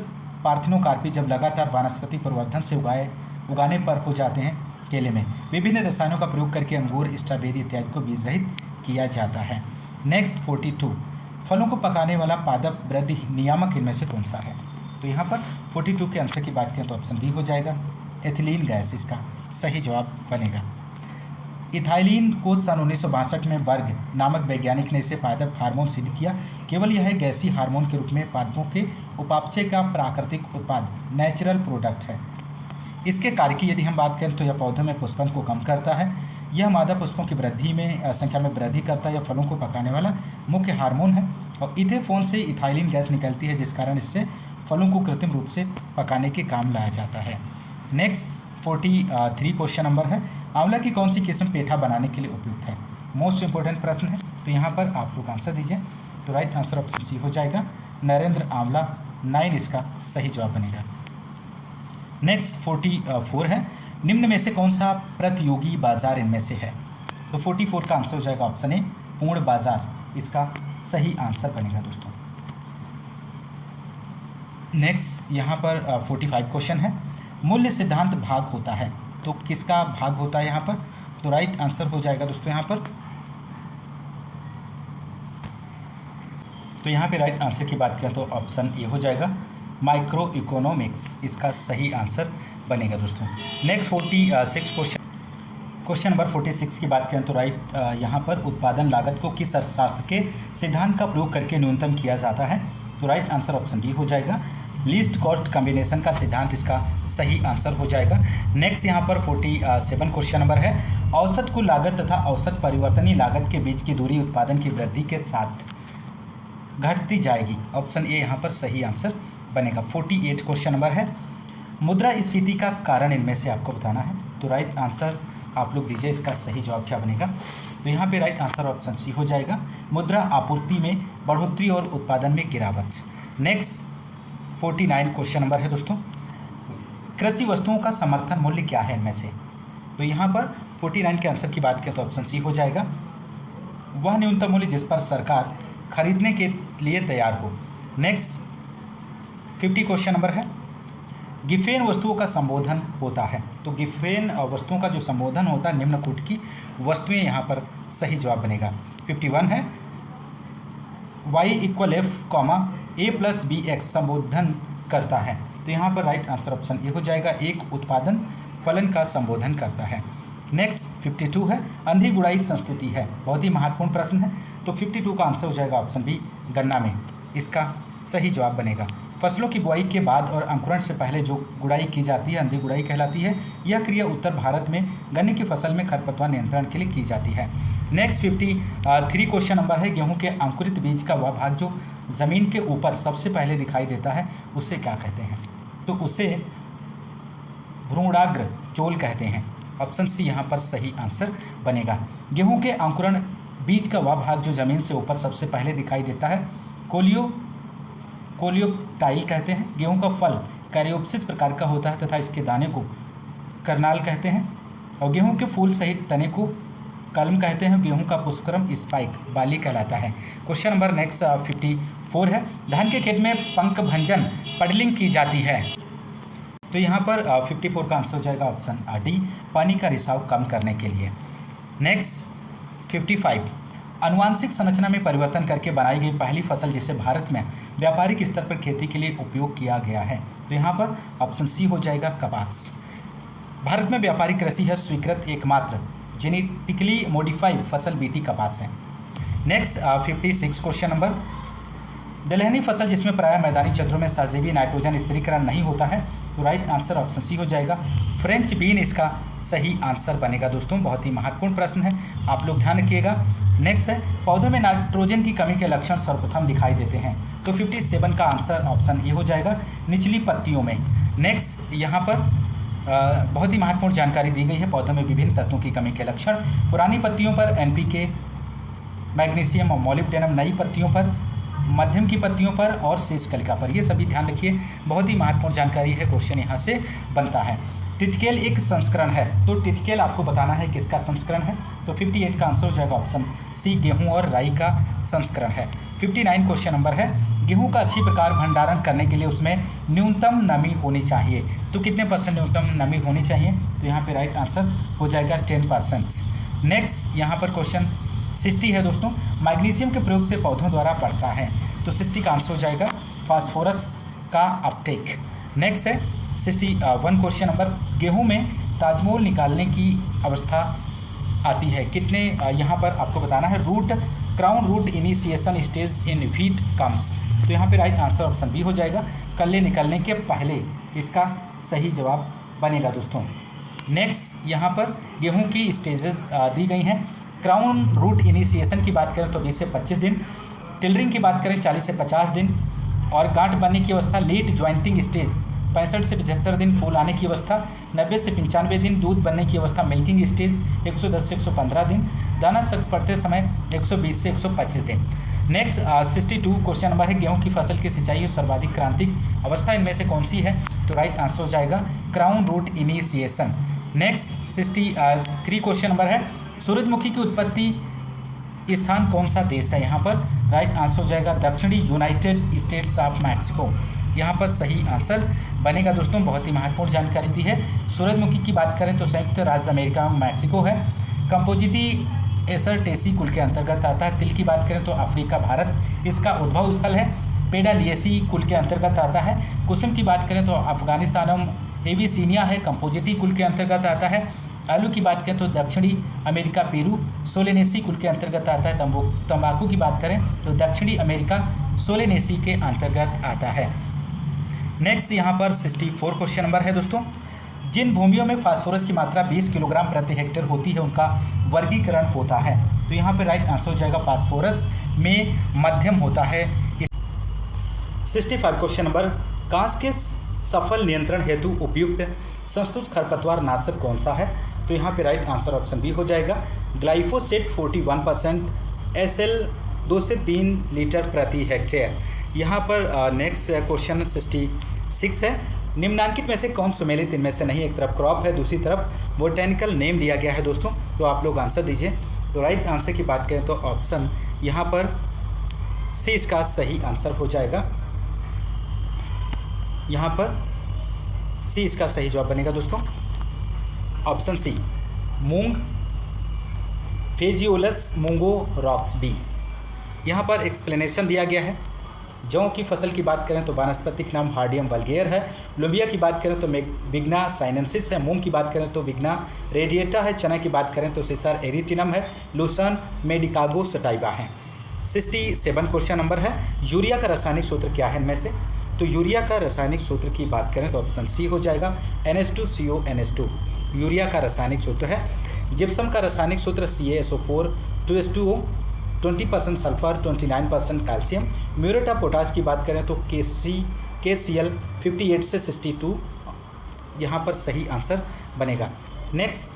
पार्थेनोकार्पी जब लगातार वनस्पति प्रवर्धन से उगाने पर हो जाते हैं। केले में विभिन्न रसायनों का प्रयोग करके अंगूर, स्ट्रॉबेरी इत्यादि को बीज रहित किया जाता है। नेक्स्ट 42, फलों को पकाने वाला पादप वृद्धि नियामक इनमें से कौन सा है? तो यहाँ पर 42 के आंसर की बात करें तो ऑप्शन बी हो जाएगा, एथिलीन गैस इसका सही जवाब बनेगा। इथाइलिन को सन 1962 में बर्ग नामक वैज्ञानिक ने इसे पादप हार्मोन सिद्ध किया। केवल यह गैसीय हार्मोन के रूप में पादपों के उपापचय का प्राकृतिक उत्पाद नेचुरल प्रोडक्ट है। इसके कार्य की यदि हम बात करें तो यह पौधों में पुष्पन को कम करता है, यह मादा पुष्पों की वृद्धि में संख्या में वृद्धि करता है, यह फलों को पकाने वाला मुख्य हार्मोन है, और इथेफोन से इथाइलिन गैस निकलती है जिस कारण इससे फलों को कृत्रिम रूप से पकाने के काम लाया जाता है। नेक्स्ट 43 क्वेश्चन नंबर है, आंवला की कौन सी किस्म पेठा बनाने के लिए उपयुक्त है? मोस्ट इंपॉर्टेंट प्रश्न है, तो यहाँ पर आप लोग आंसर दीजिए। तो राइट आंसर ऑप्शन सी हो जाएगा, नरेंद्र आंवला 9 इसका सही जवाब बनेगा। नेक्स्ट 44 है, निम्न में से कौन सा प्रतियोगी बाजार इनमें से है? तो 44 का आंसर हो जाएगा ऑप्शन ए, पूर्ण बाजार इसका सही आंसर बनेगा दोस्तों। नेक्स्ट यहाँ पर 45 क्वेश्चन है, मूल्य सिद्धांत भाग होता है, तो किसका भाग होता है यहाँ पर? तो राइट आंसर हो जाएगा दोस्तों यहाँ पर, तो यहाँ पे राइट आंसर की बात करें तो ऑप्शन ए हो जाएगा, माइक्रो इकोनॉमिक्स इसका सही आंसर बनेगा दोस्तों। नेक्स्ट 46 क्वेश्चन नंबर 46 की बात करें तो राइट यहाँ पर उत्पादन लागत को किस अर्थशास्त्र के सिद्धांत का प्रयोग करके न्यूनतम किया जाता है? तो राइट आंसर ऑप्शन डी हो जाएगा, लीस्ट कॉस्ट कॉम्बिनेशन का सिद्धांत इसका सही आंसर हो जाएगा। नेक्स्ट यहाँ पर 47 क्वेश्चन नंबर है, औसत कुल लागत तथा औसत परिवर्तनीय लागत के बीच की दूरी उत्पादन की वृद्धि के साथ घटती जाएगी। ऑप्शन ए यहाँ पर सही आंसर बनेगा। 48 क्वेश्चन नंबर है, मुद्रास्फीति का कारण इनमें से आपको बताना है, तो राइट आंसर आप लोग दीजिए, इसका सही जवाब क्या बनेगा? तो यहाँ पे राइट आंसर ऑप्शन सी हो जाएगा, मुद्रा आपूर्ति में बढ़ोतरी और उत्पादन में गिरावट। नेक्स्ट 49 क्वेश्चन नंबर है दोस्तों, कृषि वस्तुओं का समर्थन मूल्य क्या है इनमें से? तो यहाँ पर 49 के आंसर की बात करें तो ऑप्शन सी हो जाएगा, वह न्यूनतम मूल्य जिस पर सरकार खरीदने के लिए तैयार हो। नेक्स्ट 50 क्वेश्चन नंबर है, गिफेन वस्तुओं का संबोधन होता है, तो गिफेन वस्तुओं का जो संबोधन होता है निम्न कोटि की वस्तुएं यहाँ पर सही जवाब बनेगा। 51 है, y = f, a + bx संबोधन करता है, तो यहाँ पर राइट आंसर ऑप्शन ए हो जाएगा, एक उत्पादन फलन का संबोधन करता है। नेक्स्ट 52 है, अंधी गुड़ाई संस्तुति है, बहुत ही महत्वपूर्ण प्रश्न है, तो 52 का आंसर हो जाएगा ऑप्शन बी, गन्ना में इसका सही जवाब बनेगा। फसलों की बुआई के बाद और अंकुरण से पहले जो गुड़ाई की जाती है अंधी गुड़ाई कहलाती है। यह क्रिया उत्तर भारत में गन्ने की फसल में खरपतवार नियंत्रण के लिए की जाती है। नेक्स्ट 53 क्वेश्चन नंबर है, गेहूं के अंकुरित बीज का वह भाग जो ज़मीन के ऊपर सबसे पहले दिखाई देता है उसे क्या कहते हैं? तो उसे भ्रूणाग्र चोल कहते हैं। ऑप्शन सी यहाँ पर सही आंसर बनेगा। गेहूं के अंकुरण बीज का वह भाग जो ज़मीन से ऊपर सबसे पहले दिखाई देता है कोलियोटाइल कहते हैं। गेहूं का फल कैरियोप्सिस प्रकार का होता है तथा इसके दाने को करनाल कहते हैं, और गेहूं के फूल सहित तने को कलम कहते हैं। गेहूं का पुष्पक्रम स्पाइक बाली कहलाता है। क्वेश्चन नंबर नेक्स्ट 54 है, धान के खेत में पंख भंजन पडलिंग की जाती है, तो यहाँ पर 54 का आंसर हो जाएगा ऑप्शन डी, पानी का रिसाव कम करने के लिए। नेक्स्ट 55, आनुवांशिक संरचना में परिवर्तन करके बनाई गई पहली फसल जिसे भारत में व्यापारिक स्तर पर खेती के लिए उपयोग किया गया है, तो यहाँ पर ऑप्शन सी हो जाएगा कपास। भारत में व्यापारिक कृषि है स्वीकृत एकमात्र जेनेटिकली मॉडिफाइड फसल बीटी कपास है। नेक्स्ट 56 क्वेश्चन नंबर, दलहनी फसल जिसमें प्रायः मैदानी क्षेत्रों में सहजीवी नाइट्रोजन स्थिरीकरण नहीं होता है, तो राइट आंसर ऑप्शन सी हो जाएगा, फ्रेंच बीन इसका सही आंसर बनेगा। दोस्तों बहुत ही महत्वपूर्ण प्रश्न है, आप लोग ध्यान रखिएगा। नेक्स्ट है, पौधों में नाइट्रोजन की कमी के लक्षण सर्वप्रथम दिखाई देते हैं, तो 57 का आंसर ऑप्शन ए हो जाएगा, निचली पत्तियों में। नेक्स्ट यहाँ पर बहुत ही महत्वपूर्ण जानकारी दी गई है, पौधों में विभिन्न तत्वों की कमी के लक्षण, पुरानी पत्तियों पर NPK, मैग्नीशियम और मोलिब्डेनम, नई पत्तियों पर, मध्यम की पत्तियों पर और शेष कलिका पर, ये सभी ध्यान रखिए, बहुत ही महत्वपूर्ण जानकारी है, क्वेश्चन यहाँ से बनता है। टिटकेल एक संस्करण है, तो टिटकेल आपको बताना है किसका संस्करण है, तो 58 का आंसर हो जाएगा ऑप्शन सी, गेहूं और राई का संस्करण है। 59 क्वेश्चन नंबर है, गेहूं का अच्छी प्रकार भंडारण करने के लिए उसमें न्यूनतम नमी होनी चाहिए, तो कितने परसेंट न्यूनतम नमी होनी चाहिए, तो यहाँ पे राइट आंसर हो जाएगा 10%। नेक्स्ट यहाँ पर क्वेश्चन 60 है दोस्तों, मैग्नीशियम के प्रयोग से पौधों द्वारा बढ़ता है, तो 60 का आंसर हो जाएगा फास्फोरस का अपटेक। नेक्स्ट है 61 क्वेश्चन नंबर, गेहूं में ताजमोल निकालने की अवस्था आती है, कितने यहाँ पर आपको बताना है, crown root initiation stage in wheat comes, तो यहाँ पे राइट आंसर ऑप्शन बी हो जाएगा, कल्ले निकलने के पहले इसका सही जवाब बनेगा दोस्तों। नेक्स्ट यहाँ पर गेहूं की स्टेजेस दी गई हैं, क्राउन रूट इनिशिएशन की बात करें तो 20 से 25 दिन, टिलरिंग की बात करें 40 से 50 दिन, और गांठ बनने की अवस्था लीड ज्वाइंटिंग स्टेज 65 से 75 दिन, फूल आने की अवस्था 90 से 95 दिन, दूध बनने की अवस्था मिल्किंग स्टेज 110 से 115 दिन, दाना सख्त पड़ते समय 120 से 125 दिन। नेक्स्ट 62 क्वेश्चन नंबर है, गेहूं की फसल की सिंचाई और सर्वाधिक क्रांतिक अवस्था इनमें से कौन सी है? तो राइट आंसर हो जाएगा crown root initiation. Next 63 question number है, सूरजमुखी की उत्पत्ति स्थान कौन सा देश है? यहाँ पर राइट आंसर हो जाएगा दक्षिणी यूनाइटेड स्टेट्स ऑफ मैक्सिको, यहाँ पर सही आंसर बनेगा दोस्तों। बहुत ही महत्वपूर्ण जानकारी दी है। सूरजमुखी की बात करें तो संयुक्त राज्य अमेरिका में मैक्सिको है। कंपोजिटी एसरटेसी कुल के अंतर्गत आता है। तिल की बात करें तो अफ्रीका, भारत इसका उद्भव स्थल है। पेडालिएसी कुल के अंतर्गत आता है। कुसुम की बात करें तो अफगानिस्तान, एविसीनिया है, कंपोजिटी कुल के अंतर्गत आता है। आलू की बात करें तो दक्षिणी अमेरिका, पेरू, सोलेनेसी कुल के अंतर्गत आता है। तंबाकू की बात करें तो दक्षिणी अमेरिका, सोलेनेसी के अंतर्गत आता है। नेक्स्ट यहाँ पर 64 क्वेश्चन नंबर है दोस्तों, जिन भूमियों में फास्फोरस की मात्रा 20 किलोग्राम प्रति हेक्टेयर होती है उनका वर्गीकरण होता है? तो यहाँ पर राइट आंसर हो जाएगा फास्फोरस में मध्यम होता है। 65 क्वेश्चन नंबर, कांस के सफल नियंत्रण हेतु उपयुक्त संस्तुत खरपतवार नाशक कौन सा है? तो यहाँ पे राइट आंसर ऑप्शन बी हो जाएगा ग्लाइफोसेट 41%, SL 2 से 3 लीटर प्रति हेक्टेयर। यहाँ पर नेक्स्ट क्वेश्चन 66 है, निम्नांकित में से कौन सुमेलित इनमें से नहीं? एक तरफ क्रॉप है, दूसरी तरफ बोटेनिकल नेम दिया गया है दोस्तों। तो आप लोग आंसर दीजिए। तो राइट आंसर की बात करें तो ऑप्शन यहाँ पर सी इसका सही आंसर हो जाएगा। यहाँ पर सी इसका सही जवाब बनेगा दोस्तों, ऑप्शन सी मूंग, फेजियोलस मूंगो रॉक्स बी। यहाँ पर एक्सप्लेनेशन दिया गया है। जौ की फसल की बात करें तो वानस्पतिक नाम हार्डियम वल्गेयर है। लोबिया की बात करें तो विग्ना साइनेंसिस है। मूंग की बात करें तो विग्ना रेडिएटा है। चना की बात करें तो सिसर एरिटिनम है। लूसन मेडिकागो सटाइवा है। 67 क्वेश्चन नंबर है, यूरिया का रासायनिक सूत्र क्या है इनमें से? तो यूरिया का रासायनिक सूत्र की बात करें तो ऑप्शन सी हो जाएगा NH2CO NH2 यूरिया का रासायनिक सूत्र है। जिप्सम का रासायनिक सूत्र CaSO4 2H2O, 20% sulphur, 29% calcium. Muriate of potash की बात करें तो KCl 58 से 62, यहाँ पर सही आंसर बनेगा। नेक्स्ट,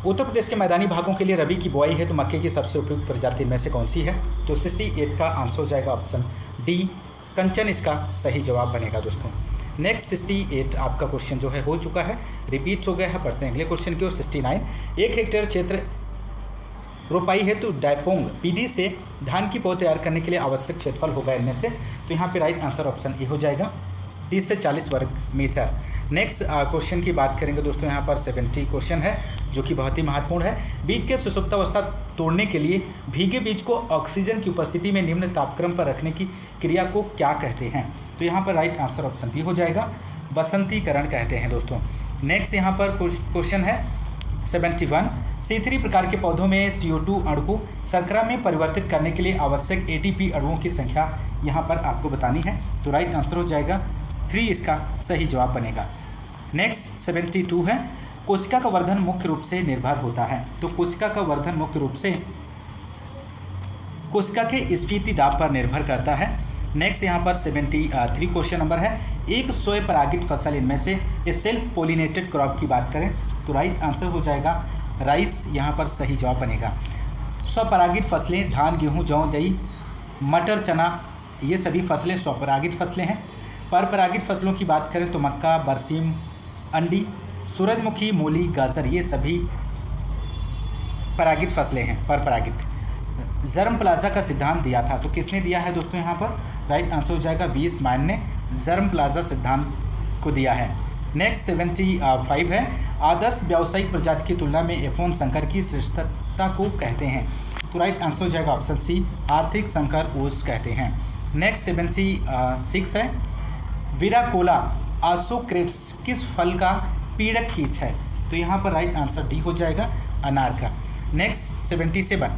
उत्तर प्रदेश के मैदानी भागों के लिए रबी की बुआई है तो मक्के की सबसे उपयुक्त प्रजाति में से कौन सी है? तो 68 का आंसर हो जाएगा ऑप्शन डी, कंचन इसका सही जवाब बनेगा दोस्तों। नेक्स्ट 68 आपका क्वेश्चन जो है हो चुका है, रिपीट हो गया है। पढ़ते हैं अगले क्वेश्चन की ओर। 69, 1 हेक्टेयर क्षेत्र रोपाई है तो डायपोंग विधि से धान की पौध तैयार करने के लिए आवश्यक क्षेत्रफल होगा इनमें से? तो यहाँ पे राइट आंसर ऑप्शन ए हो जाएगा 30 से 40 वर्ग मीटर। नेक्स्ट क्वेश्चन की बात करेंगे दोस्तों, यहाँ पर 70 क्वेश्चन है जो कि बहुत ही महत्वपूर्ण है। बीज के सुसुप्तावस्था तोड़ने के लिए भीगे बीज को ऑक्सीजन की उपस्थिति में निम्न तापक्रम पर रखने की क्रिया को क्या कहते हैं? तो यहाँ पर राइट आंसर ऑप्शन बी हो जाएगा, वसंतीकरण कहते हैं दोस्तों। नेक्स्ट यहाँ पर क्वेश्चन है 71, C3 प्रकार के पौधों में CO2 अणु को शर्करा में परिवर्तित करने के लिए आवश्यक ATP अणुओं की संख्या यहाँ पर आपको बतानी है। तो राइट आंसर हो जाएगा 3 इसका सही जवाब बनेगा। नेक्स्ट 72 है, कोशिका का वर्धन मुख्य रूप से निर्भर होता है। तो कोशिका का वर्धन मुख्य रूप से कोशिका के स्फीति दाब पर निर्भर करता है। नेक्स्ट यहाँ पर 73 क्वेश्चन नंबर है, एक स्वयं परागित फसल इनमें से सेल्फ पोलिनेटेड क्रॉप की बात करें तो राइट आंसर हो जाएगा राइस, यहाँ पर सही जवाब बनेगा। स्वपरागित फसलें धान, गेहूँ, जौ, जई, मटर, चना, ये सभी फसलें स्वपरागित फसलें हैं। परपरागित फसलों की बात करें तो मक्का, बरसीम, अंडी, सूरजमुखी, मूली, गाजर, ये सभी परागित फसलें हैं, परपरागित। जर्म प्लाजा का सिद्धांत दिया था तो किसने दिया है दोस्तों? यहाँ पर राइट आंसर हो जाएगा वीसमैन ने जर्म प्लाजा सिद्धांत को दिया है। नेक्स्ट 75 है, आदर्श व्यावसायिक प्रजाति की तुलना में F1 संकर की श्रेष्ठता को कहते हैं। तो राइट आंसर हो जाएगा ऑप्शन सी, आर्थिक संकर ओस कहते हैं। नेक्स्ट 76 है, विराकोला आसोक्रेट्स किस फल का पीड़क कीट है? तो यहाँ पर राइट आंसर डी हो जाएगा, अनार का। नेक्स्ट 77,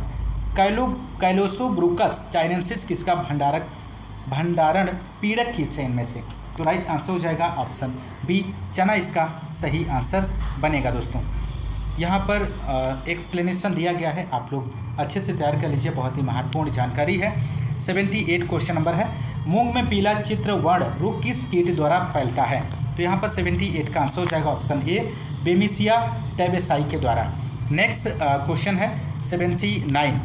कैलोसोब्रूकस चाइनेंसिस किसका भंडारण पीड़क कीट है इनमें से? तो राइट आंसर हो जाएगा ऑप्शन बी, चना इसका सही आंसर बनेगा दोस्तों। यहाँ पर एक्सप्लेनेशन दिया गया है, आप लोग अच्छे से तैयार कर लीजिए, बहुत ही महत्वपूर्ण जानकारी है। 78 क्वेश्चन नंबर है, मूंग में पीला चित्र वर्ण रोग किस कीट द्वारा फैलता है? तो यहाँ पर 78 का आंसर हो जाएगा ऑप्शन ए, बेमिसिया टैबेसाई के द्वारा। नेक्स्ट क्वेश्चन है 79,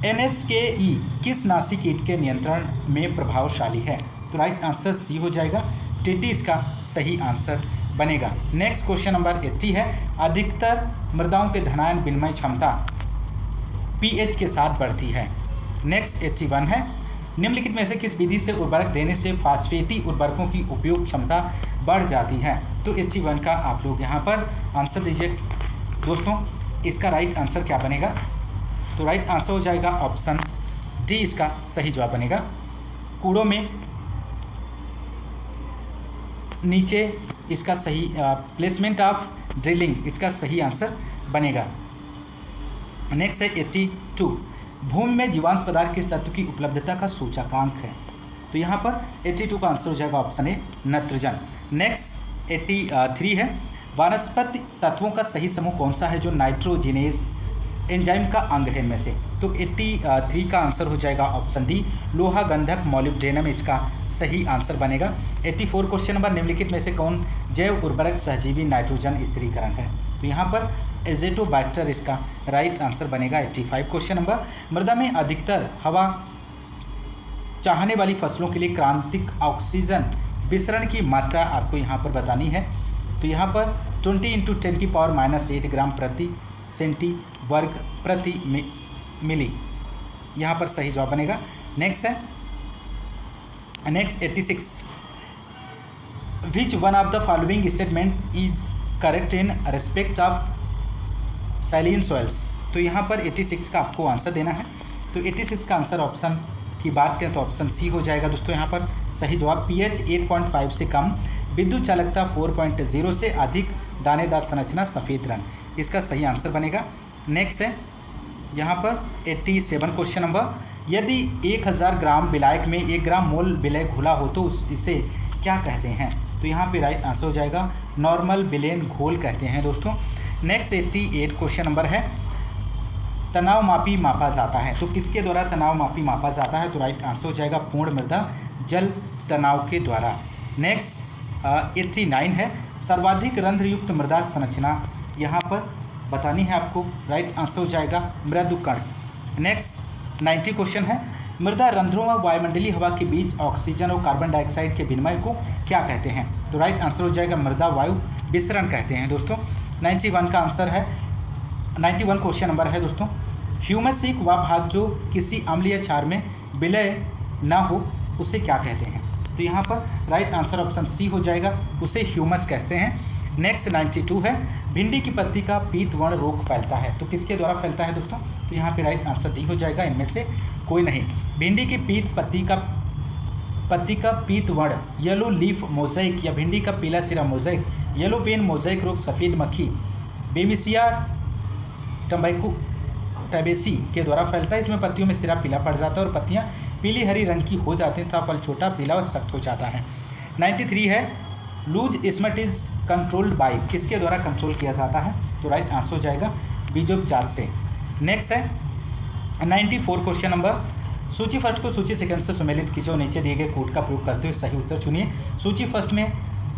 NSKE किस नासी कीट के नियंत्रण में प्रभावशाली है? तो राइट आंसर सी हो जाएगा, टिड्डी इसका सही आंसर बनेगा। नेक्स्ट क्वेश्चन नंबर 80 है, अधिकतर मृदाओं के धनायन विनिमय क्षमता pH के साथ बढ़ती है। नेक्स्ट 81 है, निम्नलिखित में से किस विधि से उर्वरक देने से फास्फेटी उर्वरकों की उपयोग क्षमता बढ़ जाती है? तो 81 का आप लोग यहाँ पर आंसर दीजिए दोस्तों। इसका राइट आंसर क्या बनेगा? तो राइट आंसर हो जाएगा ऑप्शन डी, इसका सही जवाब बनेगा। कूड़ों में नीचे इसका सही प्लेसमेंट ऑफ ड्रिलिंग इसका सही आंसर बनेगा। नेक्स्ट है 82, भूमि में जीवांश पदार्थ किस तत्व की उपलब्धता का सूचकांक है? तो यहाँ पर 82 का आंसर हो जाएगा ऑप्शन ए, नाइट्रोजन। नेक्स्ट 83 है, वानस्पतिक तत्वों का सही समूह कौन सा है जो नाइट्रोजिनेज एंजाइम का अंग है इनमें से? तो 83 का आंसर हो जाएगा ऑप्शन डी, लोहा गंधक मॉलिब्डेनम इसका सही आंसर बनेगा। 84 क्वेश्चन नंबर, निम्नलिखित में से कौन जैव उर्वरक सहजीवी नाइट्रोजन स्थिरीकरण है? तो यहाँ पर एजेटोबैक्टर इसका राइट आंसर बनेगा। 85 क्वेश्चन नंबर, मृदा में अधिकतर हवा चाहने वाली फसलों के लिए क्रांतिक ऑक्सीजन विसरण की मात्रा आपको यहाँ पर बतानी है। तो यहाँ पर 20 × 10⁻⁸ ग्राम प्रति सेंटी वर्ग प्रति मिली यहाँ पर सही जवाब बनेगा। नेक्स्ट है next 86, which one of the following statement is correct in respect of saline soils? तो यहाँ पर 86 का आपको आंसर देना है। तो 86 का आंसर ऑप्शन की बात करें तो ऑप्शन सी हो जाएगा दोस्तों यहाँ पर सही जवाब। pH 8.5 से कम, विद्युत चालकता 4.0 से अधिक, दानेदार संरचना, सफ़ेद रंग इसका सही आंसर बनेगा। नेक्स्ट है यहाँ पर 87 क्वेश्चन नंबर, यदि 1000 ग्राम विलायक में 1 ग्राम मोल विलय घुला हो तो इसे क्या कहते हैं? तो यहाँ पे राइट आंसर हो जाएगा नॉर्मल विलेन घोल कहते हैं दोस्तों। नेक्स्ट 88 क्वेश्चन नंबर है, तनाव मापी मापा जाता है तो किसके द्वारा तनाव मापी मापा जाता है? तो राइट आंसर हो जाएगा पूर्ण मृदा जल तनाव के द्वारा। नेक्स्ट 89 है, सर्वाधिक रंध्रयुक्त मृदा संरचना यहाँ पर बतानी है आपको, राइट आंसर हो जाएगा मृदुकण। नेक्स्ट 90 क्वेश्चन है, मृदा रंध्रों व वायुमंडलीय हवा के बीच ऑक्सीजन और कार्बन डाइऑक्साइड के विनिमय को क्या कहते हैं? तो राइट आंसर हो जाएगा मृदा वायु विसरण कहते हैं दोस्तों। 91 का आंसर है 91 क्वेश्चन नंबर है दोस्तों, ह्यूमसिक वह भाग जो किसी अम्लीय क्षार में विलय ना हो उसे क्या कहते हैं? तो यहाँ पर राइट आंसर ऑप्शन सी हो जाएगा, उसे ह्यूमस कहते हैं। नेक्स्ट 92 है, भिंडी की पत्ती का पीत वर्ण रोग फैलता है तो किसके द्वारा फैलता है दोस्तों? तो यहाँ पे राइट आंसर डी हो जाएगा, इनमें से कोई नहीं। भिंडी की पत्ती का पीत वर्ण येलो लीफ मोज़ेक या भिंडी का पीला सिरा मोज़ेक, येलो वेन मोज़ेक रोग, सफ़ेद मक्खी, बेमिसिया टैबेसी के द्वारा फैलता है। इसमें पत्तियों में सिरा पीला पड़ जाता है और पत्तियाँ पीली हरी रंग की हो जाती हैं तथा फल छोटा पीला और सख्त हो जाता है। 93 है, loose smut is controlled by किसके द्वारा कंट्रोल किया जाता है? तो राइट आंसर हो जाएगा बीजोपचार से। नेक्स्ट है 94 क्वेश्चन नंबर, सूची फर्स्ट को सूची सेकंड से सम्मिलित कीजिए, नीचे दिए गए कोड का प्रयोग करते हुए सही उत्तर चुनिए। सूची फर्स्ट में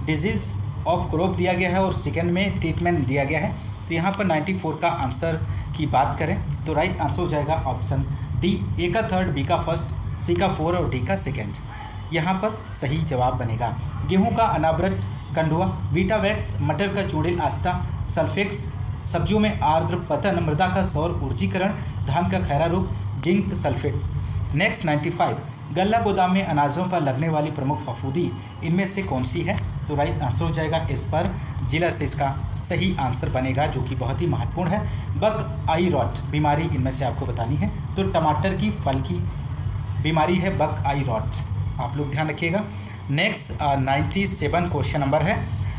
डिजीज ऑफ क्रॉप दिया गया है और सेकंड में ट्रीटमेंट दिया गया है। तो यहाँ पर 94 का आंसर की बात करें तो राइट आंसर हो जाएगा ऑप्शन डी, ए का थर्ड, बी का फर्स्ट, सी का फोर और डी का सेकेंड यहाँ पर सही जवाब बनेगा। गेहूं का अनावृत कंडुआ, वीटावैक्स, मटर का चूड़िल आस्था, सल्फेक्स, सब्जियों में आर्द्र पतन, मृदा का सौर ऊर्जीकरण, धान का खैरा रोग, जिंक सल्फेट। नेक्स्ट 95, गल्ला गोदाम में अनाजों पर लगने वाली प्रमुख फफूंदी इनमें से कौन सी है? तो राइट आंसर हो जाएगा इस पर जिला से इसका सही आंसर बनेगा, जो कि बहुत ही महत्वपूर्ण है। बग आई रॉट बीमारी इनमें से आपको बतानी है। तो टमाटर की फल की बीमारी है बग आई रॉट, आप लोग ध्यान रखिएगा। नेक्स्ट 97 क्वेश्चन नंबर है,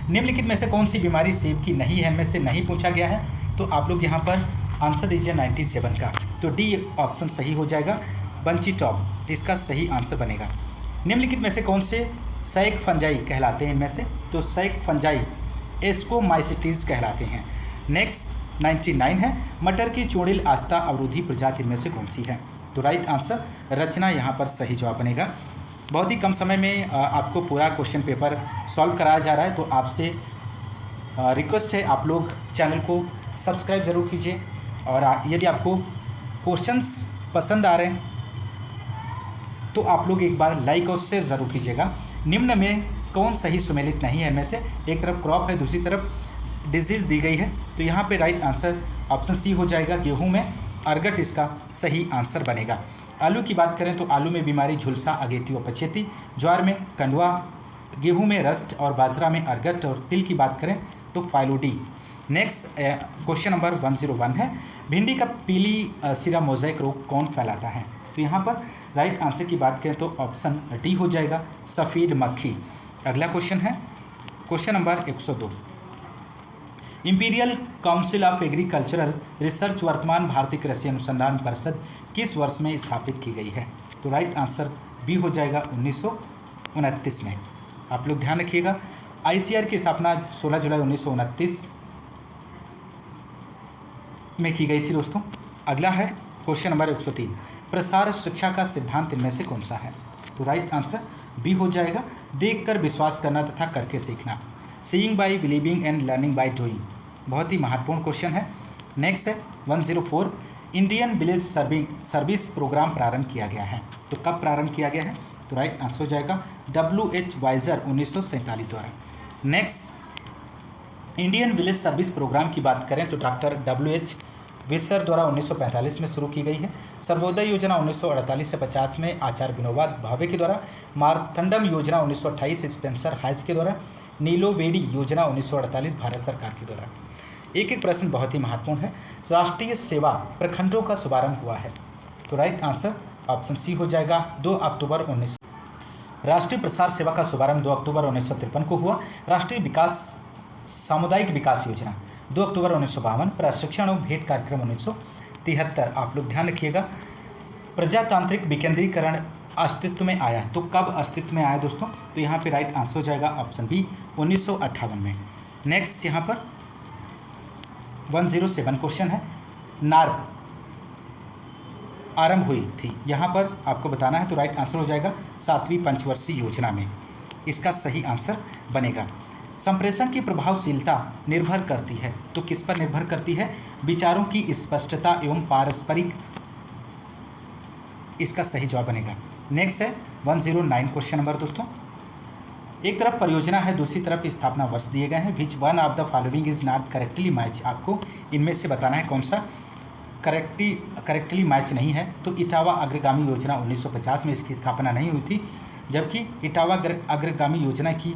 निम्नलिखित में से कौन सी बीमारी सेब की नहीं है? इनमें से नहीं पूछा गया है तो आप लोग यहाँ पर आंसर दीजिए 97 का। तो डी ऑप्शन सही हो जाएगा, बंची टॉप इसका सही आंसर बनेगा। निम्नलिखित में से कौन से सैक फंजाई कहलाते हैं? इनमें से तो सैक फंजाई एस्कोमाइसिटीज कहलाते हैं। नेक्स्ट 99 है, मटर की चूड़िल आस्था अवरोधी प्रजाति इनमें से कौन सी है? तो राइट आंसर रचना यहाँ पर सही जवाब बनेगा। बहुत ही कम समय में आपको पूरा क्वेश्चन पेपर सॉल्व कराया जा रहा है, तो आपसे रिक्वेस्ट है आप लोग चैनल को सब्सक्राइब ज़रूर कीजिए, और यदि आपको क्वेश्चंस पसंद आ रहे हैं तो आप लोग एक बार लाइक और शेयर ज़रूर कीजिएगा। निम्न में कौन सही सुमेलित नहीं है इनमें से? एक तरफ क्रॉप है, दूसरी तरफ डिजीज़ दी गई है, तो यहाँ पे राइट आंसर ऑप्शन सी हो जाएगा। गेहूं में अर्गट इसका सही आंसर बनेगा। आलू की बात करें तो आलू में बीमारी झुलसा, अगेती व पछेती। ज्वार में कंडवा, गेहूं में रस्ट और बाजरा में अर्गट, और तिल की बात करें तो फाइलोडी। नेक्स्ट क्वेश्चन नंबर 101 है, भिंडी का पीली सिरा मोज़ेक रोग कौन फैलाता है? तो यहाँ पर राइट आंसर की बात करें तो ऑप्शन डी हो जाएगा, सफ़ेद मक्खी। अगला क्वेश्चन है question number 102, imperial council of agricultural research वर्तमान भारतीय कृषि अनुसंधान परिषद किस वर्ष में स्थापित की गई है? तो राइट आंसर बी हो जाएगा 1929 में। आप लोग ध्यान रखिएगा, आईसीआर की स्थापना 16 जुलाई 1929 में की गई थी दोस्तों। अगला है क्वेश्चन नंबर 103, प्रसार शिक्षा का सिद्धांत इनमें से कौन सा है? तो राइट आंसर बी हो जाएगा, देखकर विश्वास करना तथा करके सीखना। Seeing bye believing and learning by doing. बहुत ही महत्वपूर्ण क्वेश्चन है। नेक्स्ट है 104, इंडियन विलेज सर्विस प्रोग्राम प्रारंभ किया गया है, तो कब प्रारंभ किया गया है? तो राइट आंसर हो जाएगा WH वाइजर 1947 द्वारा। Next Indian village service program की बात करें तो डॉक्टर WH विसर द्वारा 1945 में शुरू की गई है। सर्वोदय योजना 1948 से 50 में आचार्य विनोबा भावे के द्वारा। मारतंडम योजना 1928 स्पेंसर हाइज के द्वारा। नीलोवेडी योजना 1948 भारत सरकार के द्वारा। एक एक प्रश्न बहुत ही महत्वपूर्ण है। राष्ट्रीय सेवा प्रखंडों का शुभारंभ हुआ है, तो राइट आंसर ऑप्शन सी हो जाएगा 2 अक्टूबर 19। राष्ट्रीय प्रसार सेवा का शुभारंभ 2 अक्टूबर 1953 को हुआ। राष्ट्रीय विकास सामुदायिक विकास योजना 2 अक्टूबर 1952। प्रशिक्षण और भेंट कार्यक्रम 1973। आप लोग ध्यान रखिएगा, प्रजातांत्रिक विकेंद्रीकरण अस्तित्व में आया, तो कब अस्तित्व में आया दोस्तों? तो यहाँ पे राइट आंसर हो जाएगा ऑप्शन बी 1958 में। नेक्स्ट यहाँ पर 107 क्वेश्चन है, नार्क आरंभ हुई थी, यहाँ पर आपको बताना है, तो राइट आंसर हो जाएगा 7वीं पंचवर्षीय योजना में। इसका सही आंसर बनेगा। संप्रेषण की प्रभावशीलता निर्भर करती है, तो किस पर निर्भर करती है? विचारों की स्पष्टता एवं पारस्परिक। इसका सही जवाब बनेगा। नेक्स्ट है 109 क्वेश्चन नंबर दोस्तों, एक तरफ परियोजना है, दूसरी तरफ स्थापना वर्ष दिए गए हैं। विच one of the following is not correctly match. आपको इनमें से बताना है कौन सा करेक्टली मैच नहीं है। तो इटावा अग्रगामी योजना 1950 में इसकी स्थापना नहीं हुई थी, जबकि इटावा अग्रगामी योजना की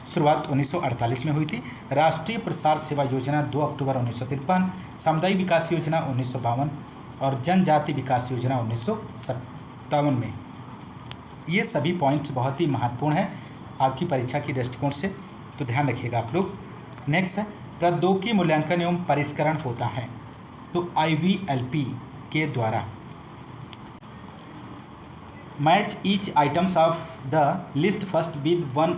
शुरुआत 1948 में हुई थी। राष्ट्रीय प्रसार सेवा योजना 2 अक्टूबर 1953। सामुदायिक विकास योजना 1952 और जनजाति विकास योजना 1957 में। ये सभी पॉइंट्स बहुत ही महत्वपूर्ण हैं आपकी परीक्षा की दृष्टिकोण से, तो ध्यान रखिएगा आप लोग। नेक्स्ट है प्रौद्योगिकी मूल्यांकन एवं परिष्करण होता है, तो IVLP के द्वारा। Match each items of the list first with one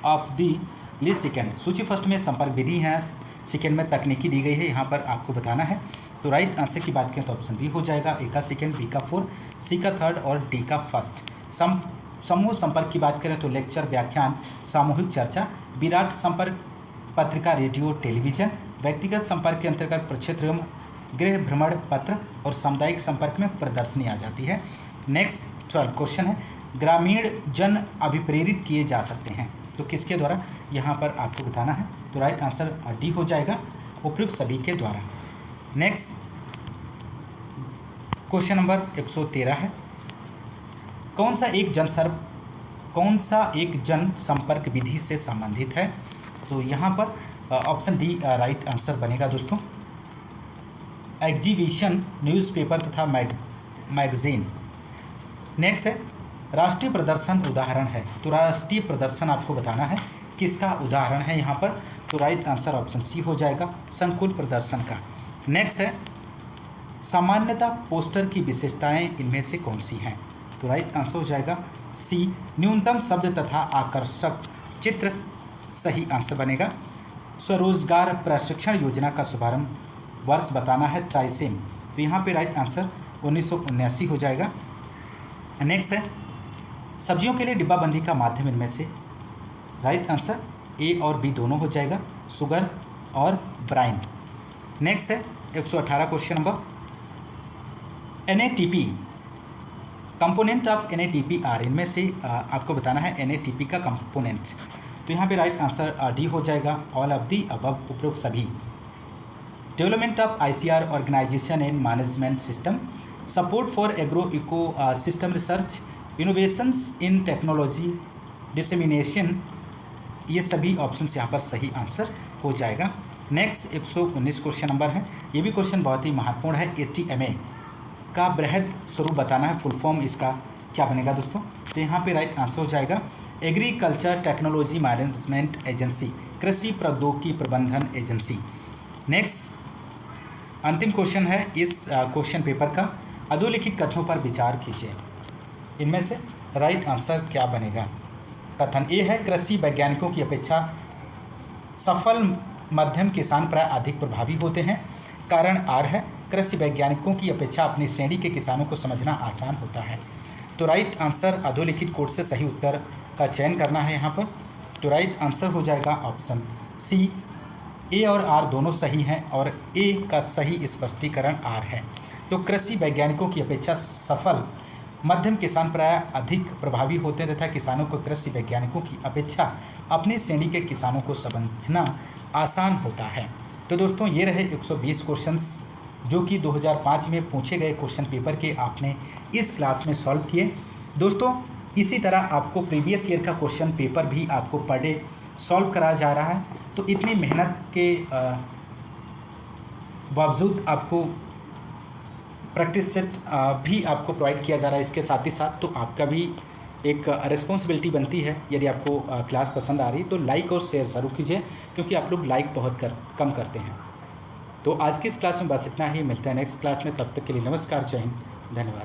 of the list second. सूची फर्स्ट में संपर्क विधि है, सेकेंड में तकनीकी दी गई है, यहाँ पर आपको बताना है। तो राइट आंसर की बात करें तो ऑप्शन बी हो जाएगा, ए का सेकेंड, बी का 4, सी का 3rd और डी का 1st। समूह संपर्क की बात करें तो लेक्चर, व्याख्यान, सामूहिक चर्चा। विराट संपर्क पत्रिका, रेडियो, टेलीविज़न। व्यक्तिगत संपर्क के अंतर्गत प्रक्षेत्र एवं गृह भ्रमण पत्र, और सामुदायिक संपर्क में प्रदर्शनी आ जाती है। नेक्स्ट 12 क्वेश्चन है, ग्रामीण जन अभिप्रेरित किए जा सकते हैं, तो किसके द्वारा? यहाँ पर आपको बताना है, तो राइट आंसर डी हो जाएगा, उपयुक्त सभी के द्वारा। नेक्स्ट क्वेश्चन नंबर 113 है, कौन सा एक जन संपर्क विधि से संबंधित है? तो यहाँ पर ऑप्शन डी राइट आंसर बनेगा दोस्तों, एग्जीबिशन, न्यूज़पेपर तथा मैगजीन। नेक्स्ट है राष्ट्रीय प्रदर्शन उदाहरण है, तो राष्ट्रीय प्रदर्शन आपको बताना है किसका उदाहरण है यहाँ पर? तो राइट आंसर ऑप्शन सी हो जाएगा, संकुल प्रदर्शन का। नेक्स्ट है सामान्यतः पोस्टर की विशेषताएं इनमें से कौन सी हैं? तो राइट आंसर हो जाएगा सी, न्यूनतम शब्द तथा आकर्षक चित्र। सही आंसर बनेगा। स्वरोजगार प्रशिक्षण योजना का शुभारंभ वर्ष बताना है, ट्राइसेम। तो यहाँ पे राइट आंसर 1979 हो जाएगा। नेक्स्ट है सब्जियों के लिए डिब्बाबंदी का माध्यम इनमें से, राइट आंसर ए और बी दोनों हो जाएगा, शुगर और ब्राइन। नेक्स्ट है 118 question number, NATP component of NATP इनमें से आपको बताना है NATP का कंपोनेंट। तो यहाँ पे राइट आंसर डी हो जाएगा, ऑल ऑफ दी अबव, उपरोक्त सभी। Development of ICR organization and management system, support for agro eco system research, innovations in technology, dissemination, ये सभी ऑप्शंस यहाँ पर सही आंसर हो जाएगा। नेक्स्ट 119 क्वेश्चन नंबर है, ये भी क्वेश्चन बहुत ही महत्वपूर्ण है। ATMA का बृहद स्वरूप बताना है, फुल फॉर्म इसका क्या बनेगा दोस्तों। तो यहाँ पे राइट आंसर हो जाएगा एग्रीकल्चर टेक्नोलॉजी मैनेजमेंट एजेंसी, कृषि प्रौद्योगिकी प्रबंधन एजेंसी। नेक्स्ट अंतिम क्वेश्चन है इस क्वेश्चन पेपर का, अधोलिखित कथनों पर विचार कीजिए, इनमें से राइट आंसर क्या बनेगा। कथन ए है कृषि वैज्ञानिकों की अपेक्षा सफल मध्यम किसान प्राय अधिक प्रभावी होते हैं। कारण आर है कृषि वैज्ञानिकों की अपेक्षा अपनी श्रेणी के किसानों को समझना आसान होता है। तो राइट आंसर अधोलिखित कोड से सही उत्तर का चयन करना है यहाँ पर। तो राइट आंसर हो जाएगा ऑप्शन सी, ए और आर दोनों सही हैं और ए का सही स्पष्टीकरण आर है। तो कृषि वैज्ञानिकों की अपेक्षा सफल मध्यम किसान प्राय अधिक प्रभावी होते हैं तथा किसानों को कृषि वैज्ञानिकों की अपेक्षा अपनी श्रेणी के किसानों को समझना आसान होता है। तो दोस्तों ये रहे 120 क्वेश्चंस जो कि 2005 में पूछे गए क्वेश्चन पेपर के आपने इस क्लास में सॉल्व किए। दोस्तों इसी तरह आपको प्रीवियस ईयर का क्वेश्चन पेपर भी आपको पर डे सॉल्व कराया जा रहा है। तो इतनी मेहनत के बावजूद आपको प्रैक्टिस सेट भी आपको प्रोवाइड किया जा रहा है। इसके साथ ही साथ तो आपका भी एक रिस्पॉन्सिबिलिटी बनती है, यदि आपको क्लास पसंद आ रही तो लाइक और शेयर ज़रूर कीजिए, क्योंकि आप लोग लाइक बहुत कम करते हैं। तो आज की इस क्लास में बस इतना ही, मिलते हैं नेक्स्ट क्लास में, तब तक के लिए नमस्कार, जय हिंद, धन्यवाद।